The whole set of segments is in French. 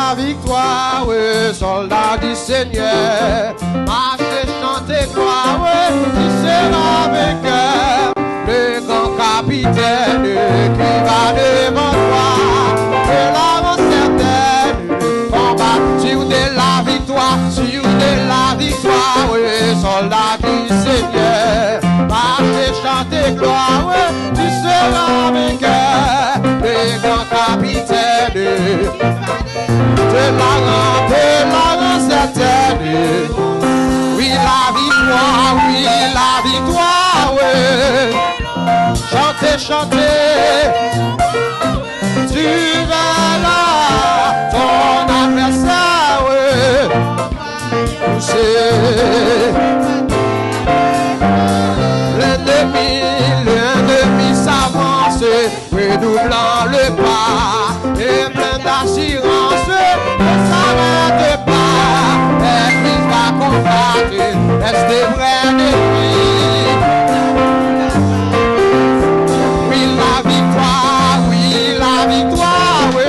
la victoire, soldat du Seigneur. Marchez, chantez gloire, qui sera vainqueur. Le grand capitaine qui va devant toi, que l'avance certaine, combat sur de la victoire, soldat du Seigneur. Marchez, chantez gloire, qui sera vainqueur. Le grand capitaine de la rang certaine. Oui, la victoire, chantez, chantez, tu verras ton adversaire pousser. L'ennemi s'avance, redoublant le pas, et plein d'assurance, ne s'arrête pas. L'ennemi va combattre, restez près de lui. Oui, la victoire, oui.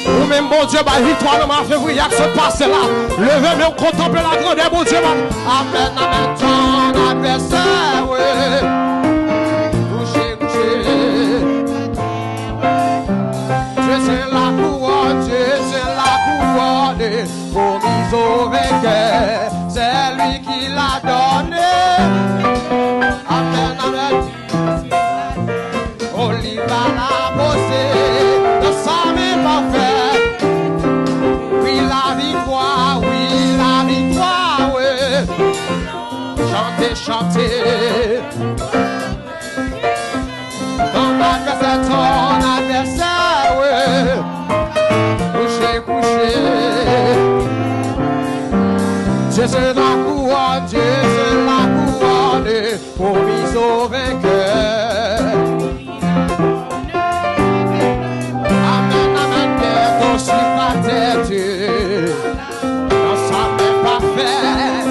Ou même bon Dieu, la victoire, le mois de février, qui se passe là. Levez, mais on contemple la grandeur, bon Dieu. Amen, amen, ton adversaire, oui. Promise au vainqueur, c'est lui qui l'a donné. Amen, amen. Oliva l'a bossé, de sa main parfaite. Oui, la victoire, oui. Chantez, chantez. Ton adversaire, oui. Couché. Dieu c'est la couronne, promise au vainqueur. Amen, amen, bientôt sur la tête, dans sa main parfaite.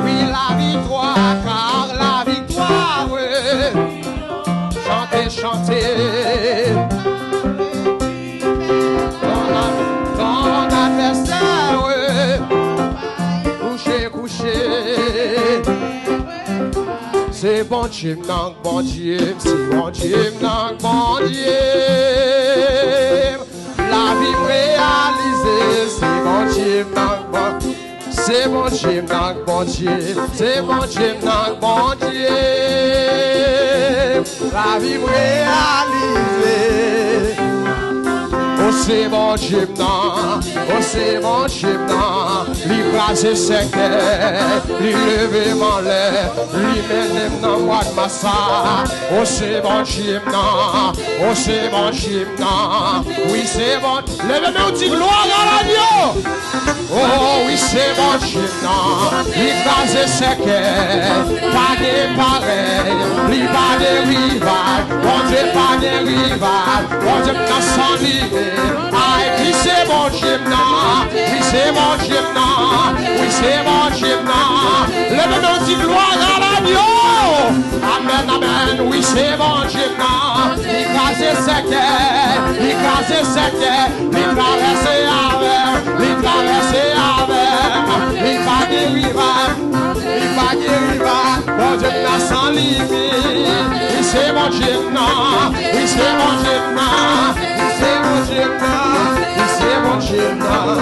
Oui, la victoire, car la victoire, oui. Chantez, chantez. C'est bon Dieu, non, bon Dieu, c'est bon Dieu, non, bon Dieu. La vie réalisée, c'est bon Dieu, non, bon Dieu. C'est bon Dieu, non, bon Dieu, c'est bon Dieu, non, bon Dieu. La vie réalisée. Oh c'est bon Dieu, non, oh c'est bon Dieu, non. Lui braser ses cœurs, lui lever mon l'air, lui mener dans moi de massa. Oh c'est bon Dieu, non, oh c'est bon Dieu, non. Oui c'est bon, levez-moi au dit gloire à l'agneau. Oh oui c'est bon Dieu, non. Lui braser ses cœurs, pas de pareil, lui pas de rival, bon Dieu pas de rival, bon Dieu n'a sans livre. Aïe, oui c'est mon gymnase, oui c'est mon gymnase, oui c'est mon gymnase. Levez-nous dit gloire à l'agneau. Amen, amen, oui c'est mon gymnase. Il casse ses cœurs, il casse ses cœurs, il traverse avec, il traverse avec, il va dériver, il va dériver. Mon Dieu n'a sans limite, oui c'est mon gymnase, oui c'est mon gymnase. C'est mon gymnase,